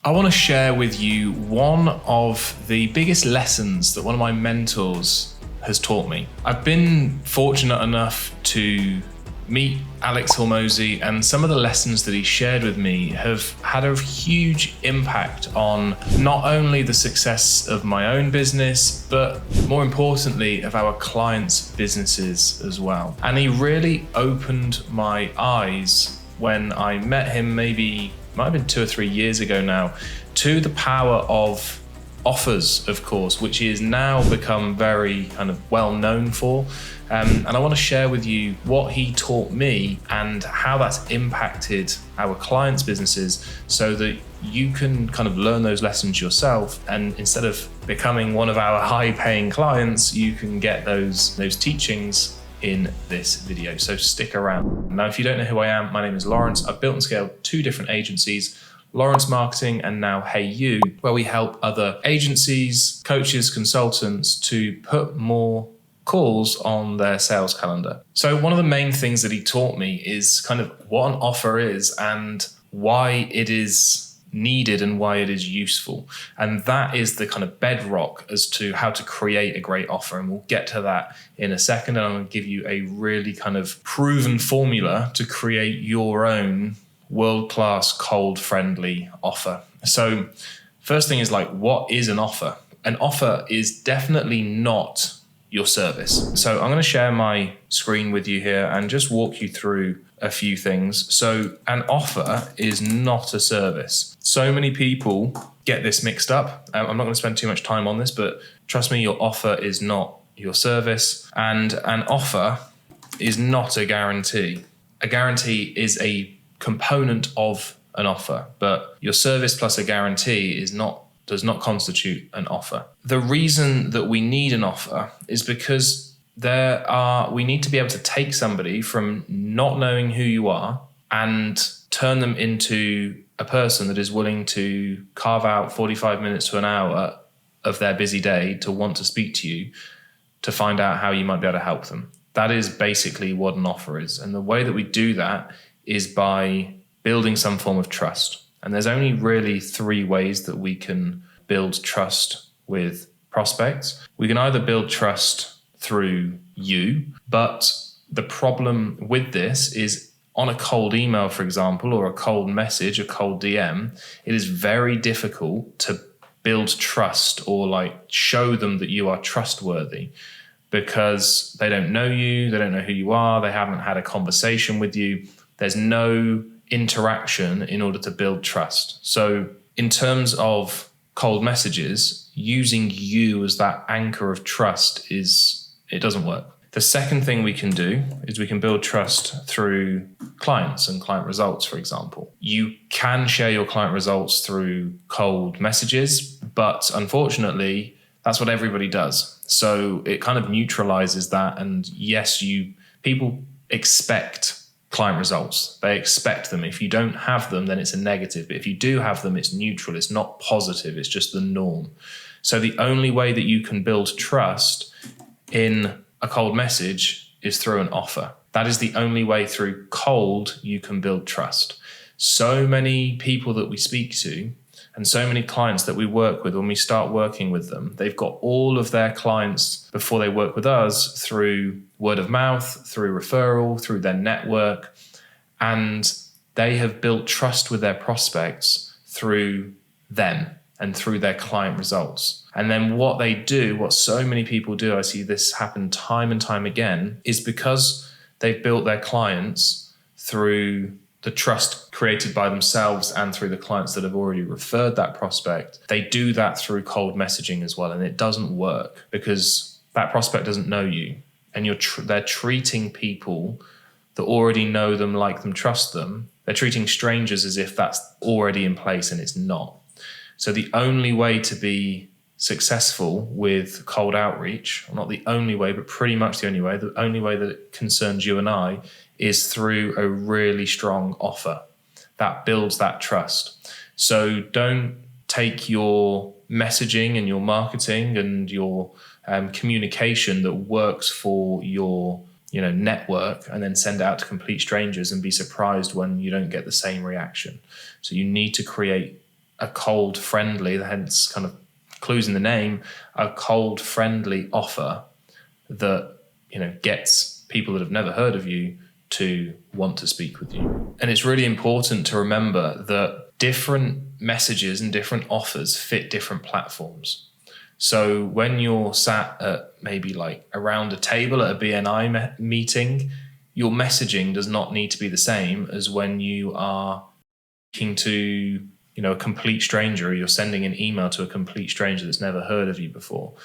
I want to share with you one of the biggest lessons that one of my mentors has taught me. I've been fortunate enough to meet Alex Hormozi, and some of the lessons that he shared with me have had a huge impact on not only the success of my own business, but more importantly, of our clients' businesses as well. And he really opened my eyes when I met him, might have been 2 or 3 years ago now, to the power of offers, of course, which he has now become very kind of well known for. And I want to share with you what he taught me and how that's impacted our clients' businesses so that you can kind of learn those lessons yourself. And instead of becoming one of our high-paying clients, you can get those teachings in this video. So stick around. Now, if you don't know who I am, my name is Laurence. I've built and scaled 2 different agencies, Laurence Marketing and now Hey You, where we help other agencies, coaches, consultants to put more calls on their sales calendar. So one of the main things that he taught me is kind of what an offer is and why it is needed and why it is useful. And that is the kind of bedrock as to how to create a great offer. And we'll get to that in a second. And I'm going to give you a really kind of proven formula to create your own world-class cold-friendly offer. So first thing is, like, what is an offer? An offer is definitely not your service. So I'm going to share my screen with you here and just walk you through a few things. So an offer is not a service. So many people get this mixed up. I'm not going to spend too much time on this, but trust me, your offer is not your service. And an offer is not a guarantee. A guarantee is a component of an offer, but your service plus a guarantee does not constitute an offer. The reason that we need an offer is because we need to be able to take somebody from not knowing who you are and turn them into a person that is willing to carve out 45 minutes to an hour of their busy day to want to speak to you to find out how you might be able to help them. That is basically what an offer is. And the way that we do that is by building some form of trust. And there's only really 3 ways that we can build trust with prospects. We can either build trust through you, but the problem with this is on a cold email, for example, or a cold message, a cold DM, it is very difficult to build trust or like show them that you are trustworthy because they don't know you, they don't know who you are, they haven't had a conversation with you. There's no interaction in order to build trust. So in terms of cold messages, using you as that anchor of trust it doesn't work. The second thing we can do is we can build trust through clients and client results, for example. You can share your client results through cold messages, but unfortunately, that's what everybody does. So it kind of neutralizes that. And yes, people expect client results. They expect them. If you don't have them, then it's a negative. But if you do have them, it's neutral. It's not positive. It's just the norm. So the only way that you can build trust in a cold message is through an offer. That is the only way through cold you can build trust. So many people that we speak to and so many clients that we work with, when we start working with them, they've got all of their clients before they work with us through word of mouth, through referral, through their network. And they have built trust with their prospects through them and through their client results. And then what they do, what so many people do, I see this happen time and time again, is because they've built their clients through the trust created by themselves and through the clients that have already referred that prospect, they do that through cold messaging as well. And it doesn't work because that prospect doesn't know you. And they're treating people that already know them, like them, trust them. They're treating strangers as if that's already in place, and it's not. So the only way to be successful with cold outreach, or not the only way, but pretty much the only way that it concerns you and I, is through a really strong offer that builds that trust. So don't take your messaging and your marketing and your communication that works for your network and then send it out to complete strangers and be surprised when you don't get the same reaction. So you need to create a cold friendly, hence kind of clues in the name, a cold friendly offer that, gets people that have never heard of you to want to speak with you. And it's really important to remember that different messages and different offers fit different platforms. So when you're sat at maybe like around a table at a BNI meeting, your messaging does not need to be the same as when you are speaking to, a complete stranger, or you're sending an email to a complete stranger that's never heard of you before.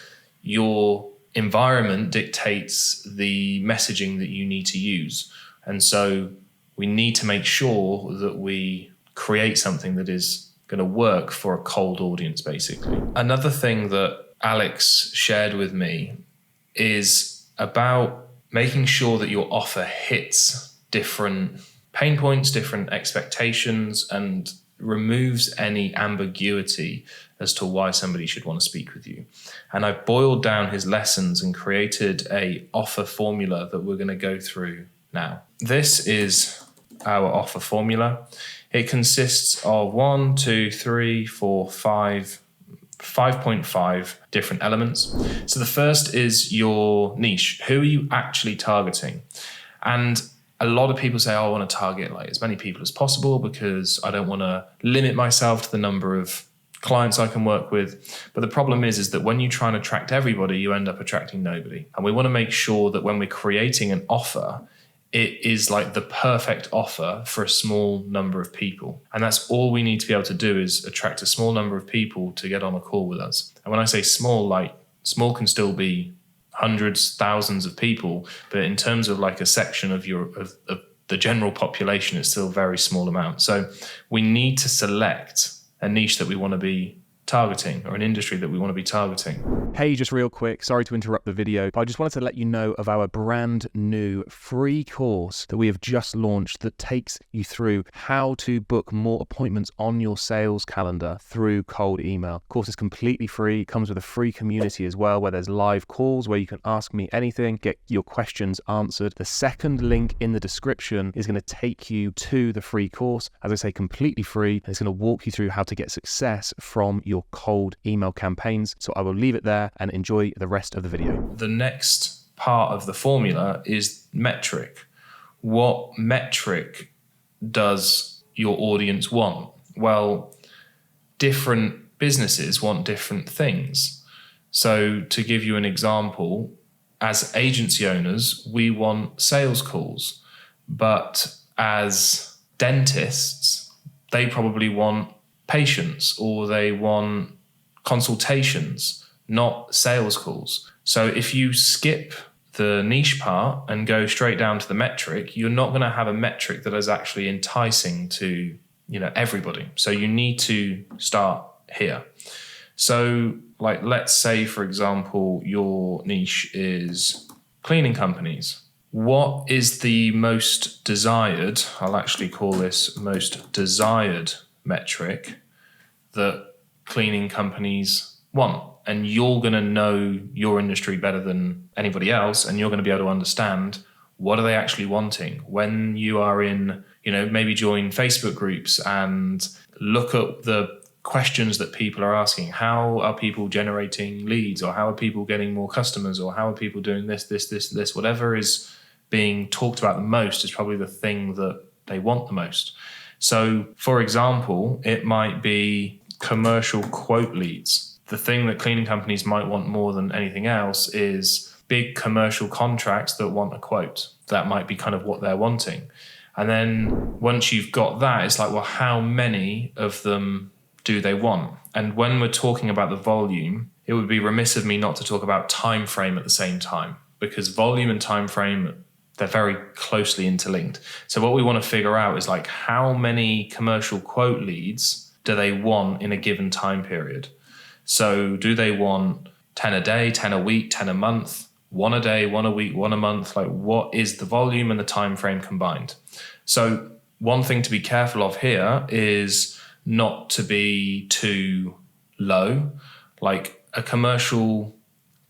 Your environment dictates the messaging that you need to use. And so we need to make sure that we create something that is going to work for a cold audience, basically. Another thing that Alex shared with me is about making sure that your offer hits different pain points, different expectations, and removes any ambiguity as to why somebody should want to speak with you. And I boiled down his lessons and created a offer formula that we're going to go through now. This is our offer formula. It consists of 5.5 different elements. So the first is your niche. Who are you actually targeting? And a lot of people say, I want to target like as many people as possible because I don't want to limit myself to the number of clients I can work with. But the problem is that when you try and attract everybody, you end up attracting nobody. And we want to make sure that when we're creating an offer, it is like the perfect offer for a small number of people. And that's all we need to be able to do, is attract a small number of people to get on a call with us. And when I say small, like small can still be hundreds, thousands of people, but in terms of like a section of the general population, it's still a very small amount. So we need to select a niche that we want to be targeting, or an industry that we want to be targeting. Hey, just real quick, sorry to interrupt the video, but I just wanted to let you know of our brand new free course that we have just launched that takes you through how to book more appointments on your sales calendar through cold email. The course is completely free, comes with a free community as well, where there's live calls where you can ask me anything, get your questions answered. The second link in the description is going to take you to the free course, as I say, completely free, and it's going to walk you through how to get success from your cold email campaigns. So I will leave it there and enjoy the rest of the video. The next part of the formula is metric. What metric does your audience want? Well, different businesses want different things. So to give you an example, as agency owners, we want sales calls, but as dentists, they probably want patients, or they want consultations, not sales calls. So if you skip the niche part and go straight down to the metric, you're not going to have a metric that is actually enticing to, everybody. So you need to start here. So like, let's say, for example, your niche is cleaning companies. What is the most desired, I'll actually call this most desired metric that cleaning companies want? And you're going to know your industry better than anybody else, and you're going to be able to understand what are they actually wanting. When you are in, maybe join Facebook groups and look at the questions that people are asking. How are people generating leads, or how are people getting more customers, or how are people doing this, whatever is being talked about the most is probably the thing that they want the most. So for example, it might be commercial quote leads. The thing that cleaning companies might want more than anything else is big commercial contracts that want a quote. That might be kind of what they're wanting. And then once you've got that, it's like, well, how many of them do they want? And when we're talking about the volume, it would be remiss of me not to talk about time frame at the same time, because volume and time frame, they're very closely interlinked. So what we want to figure out is like, how many commercial quote leads do they want in a given time period? So do they want 10 a day, 10 a week, 10 a month, 1 a day, 1 a week, 1 a month? Like, what is the volume and the time frame combined? So one thing to be careful of here is not to be too low. Like a commercial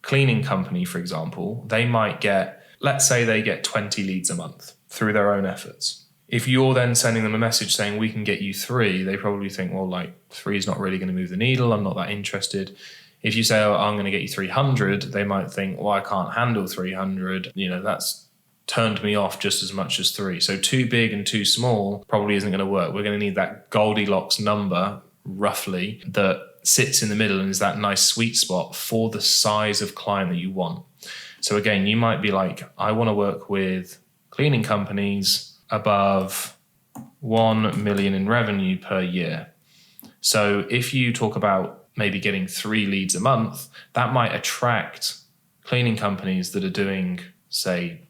cleaning company, for example, they might get, let's say they get 20 leads a month through their own efforts. If you're then sending them a message saying we can get you 3, they probably think, well, like 3 is not really going to move the needle. I'm not that interested. If you say, oh, I'm going to get you 300, they might think, well, I can't handle 300. That's turned me off just as much as 3. So too big and too small probably isn't going to work. We're going to need that Goldilocks number, roughly, that sits in the middle and is that nice sweet spot for the size of client that you want. So again, you might be like, I want to work with cleaning companies above 1 million in revenue per year. So if you talk about maybe getting 3 leads a month, that might attract cleaning companies that are doing, say,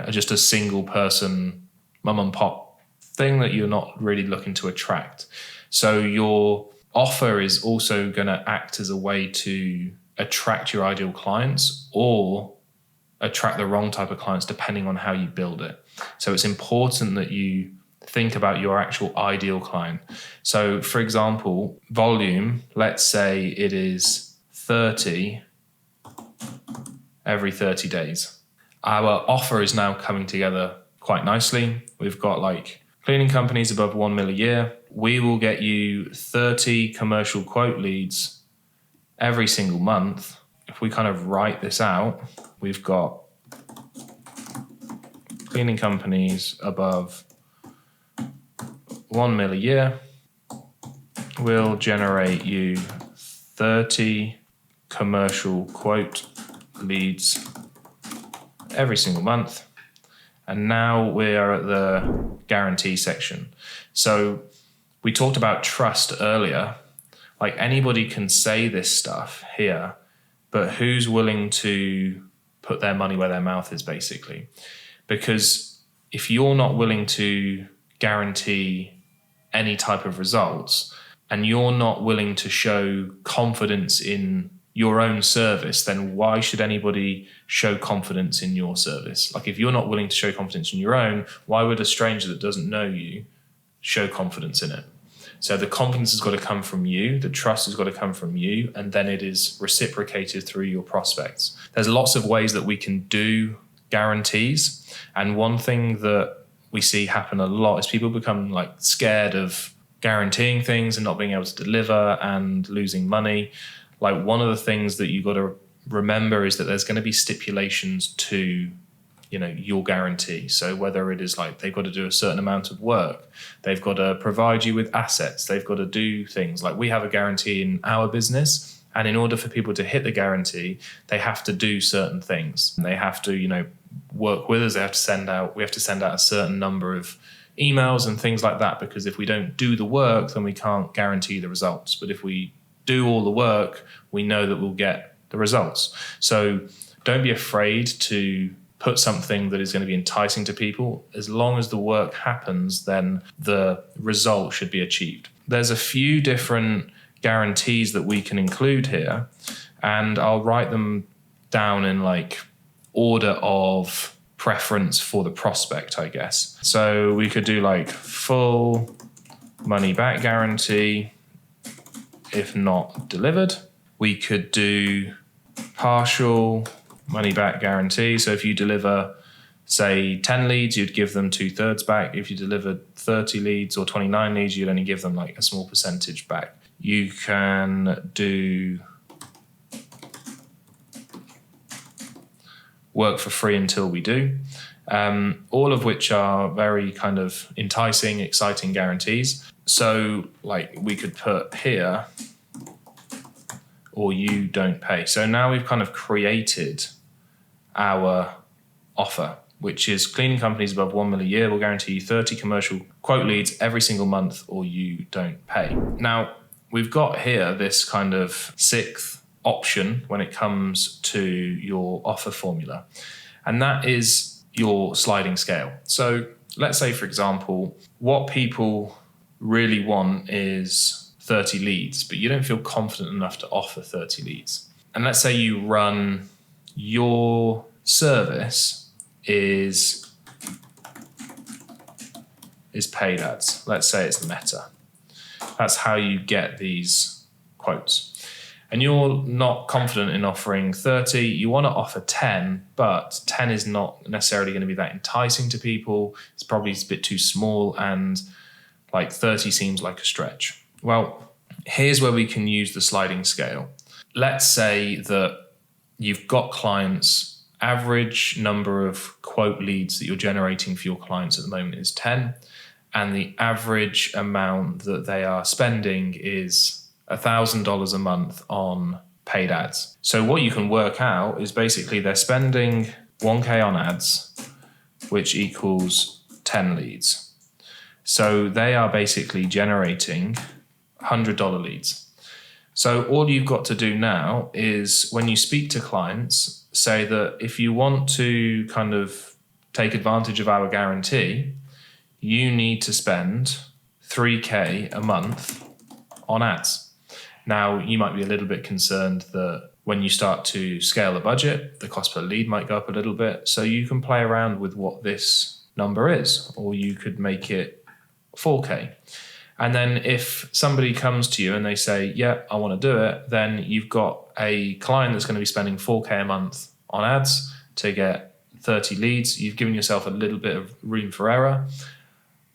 just a single person mum and pop thing that you're not really looking to attract. So your offer is also going to act as a way to attract your ideal clients or attract the wrong type of clients depending on how you build it. So it's important that you think about your actual ideal client. So for example, volume, let's say it is 30 every 30 days. Our offer is now coming together quite nicely. We've got like cleaning companies above 1 mil a year. We will get you 30 commercial quote leads every single month. If we kind of write this out, we've got cleaning companies above 1 mil a year will generate you 30 commercial quote leads every single month. And now we're at the guarantee section. So we talked about trust earlier. Like anybody can say this stuff here, but who's willing to put their money where their mouth is, basically? Because if you're not willing to guarantee any type of results and you're not willing to show confidence in your own service, then why should anybody show confidence in your service? Like if you're not willing to show confidence in your own, why would a stranger that doesn't know you show confidence in it? So the confidence has got to come from you, the trust has got to come from you, and then it is reciprocated through your prospects. There's lots of ways that we can do guarantees. And one thing that we see happen a lot is people become like scared of guaranteeing things and not being able to deliver and losing money. Like one of the things that you got to remember is that there's going to be stipulations to, your guarantee. So whether it is like they've got to do a certain amount of work, they've got to provide you with assets, they've got to do things like we have a guarantee in our business. And in order for people to hit the guarantee, they have to do certain things. They have to, work with us. We have to send out a certain number of emails and things like that, because if we don't do the work, then we can't guarantee the results. But if we do all the work, we know that we'll get the results. So don't be afraid to put something that is going to be enticing to people. As long as the work happens, then the result should be achieved. There's a few different guarantees that we can include here, and I'll write them down in like order of preference for the prospect, I guess. So we could do like full money back guarantee if not delivered. We could do partial money back guarantee. So if you deliver, say, 10 leads, you'd give them 2/3 back. If you delivered 30 leads or 29 leads, you'd only give them like a small percentage back. You can do work for free until we do, all of which are very kind of enticing, exciting guarantees. So like we could put here, or you don't pay. So now we've kind of created our offer, which is cleaning companies above 1 million a year will guarantee you 30 commercial quote leads every single month, or you don't pay. Now, we've got here this kind of sixth option when it comes to your offer formula, and that is your sliding scale. So let's say, for example, what people really want is 30 leads, but you don't feel confident enough to offer 30 leads. And let's say you run your service is paid ads. Let's say it's Meta. That's how you get these quotes. and you're not confident in offering 30, you want to offer 10, but 10 is not necessarily going to be that enticing to people. It's probably a bit too small, and like 30 seems like a stretch. Well, here's where we can use the sliding scale. Let's say that you've got clients, average number of quote leads that you're generating for your clients at the moment is 10, and the average amount that they are spending is $1,000 a month on paid ads. So what you can work out is basically they're spending 1K on ads, which equals 10 leads. So they are basically generating $100 leads. So all you've got to do now is when you speak to clients, say that if you want to kind of take advantage of our guarantee, you need to spend 3K a month on ads. Now, you might be a little bit concerned that when you start to scale the budget, the cost per lead might go up a little bit. So you can play around with what this number is, or you could make it 4K. And then if somebody comes to you and they say, yeah, I want to do it, then you've got a client that's going to be spending 4K a month on ads to get 30 leads. You've given yourself a little bit of room for error.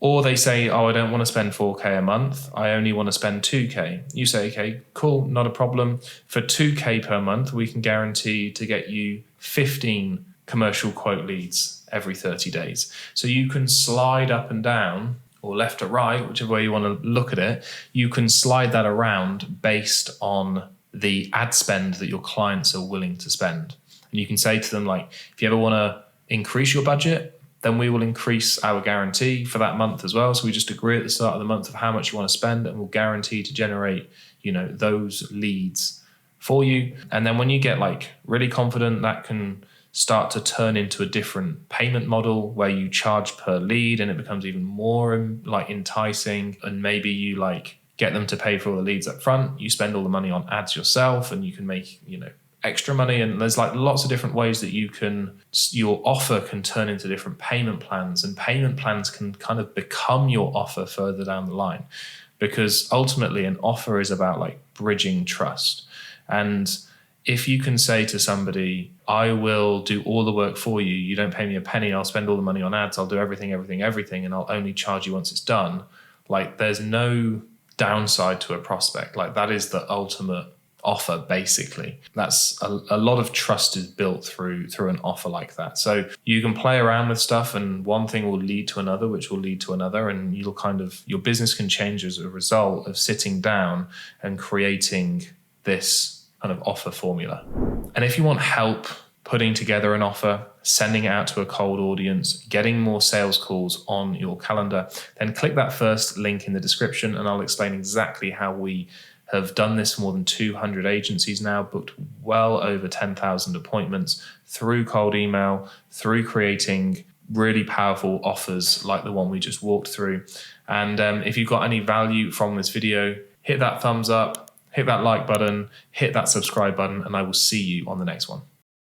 Or they say, oh, I don't want to spend 4K a month. I only want to spend 2K. You say, okay, cool, not a problem. For 2K per month, we can guarantee to get you 15 commercial quote leads every 30 days. So you can slide up and down, or left or right, whichever way you want to look at it. You can slide that around based on the ad spend that your clients are willing to spend. And you can say to them, like, if you ever want to increase your budget, then we will increase our guarantee for that month as well. So we just agree at the start of the month of how much you want to spend, and we'll guarantee to generate, those leads for you. And then when you get like really confident, that can start to turn into a different payment model where you charge per lead, and it becomes even more like enticing. And maybe you like get them to pay for all the leads up front. You spend all the money on ads yourself, and you can make, extra money. And there's like lots of different ways that your offer can turn into different payment plans, and payment plans can kind of become your offer further down the line, because ultimately an offer is about like bridging trust. And if you can say to somebody, I will do all the work for you, you don't pay me a penny, I'll spend all the money on ads, I'll do everything, and I'll only charge you once it's done. Like, there's no downside to a prospect. Like, that is the ultimate offer, basically. That's a lot of trust is built through an offer like that. So you can play around with stuff, and one thing will lead to another, which will lead to another, and your business can change as a result of sitting down and creating this kind of offer formula. And if you want help putting together an offer, sending it out to a cold audience, getting more sales calls on your calendar, then click that first link in the description, and I'll explain exactly how we have done this for more than 200 agencies now, booked well over 10,000 appointments through cold email, through creating really powerful offers like the one we just walked through. And if you've got any value from this video, hit that thumbs up, hit that like button, hit that subscribe button, and I will see you on the next one.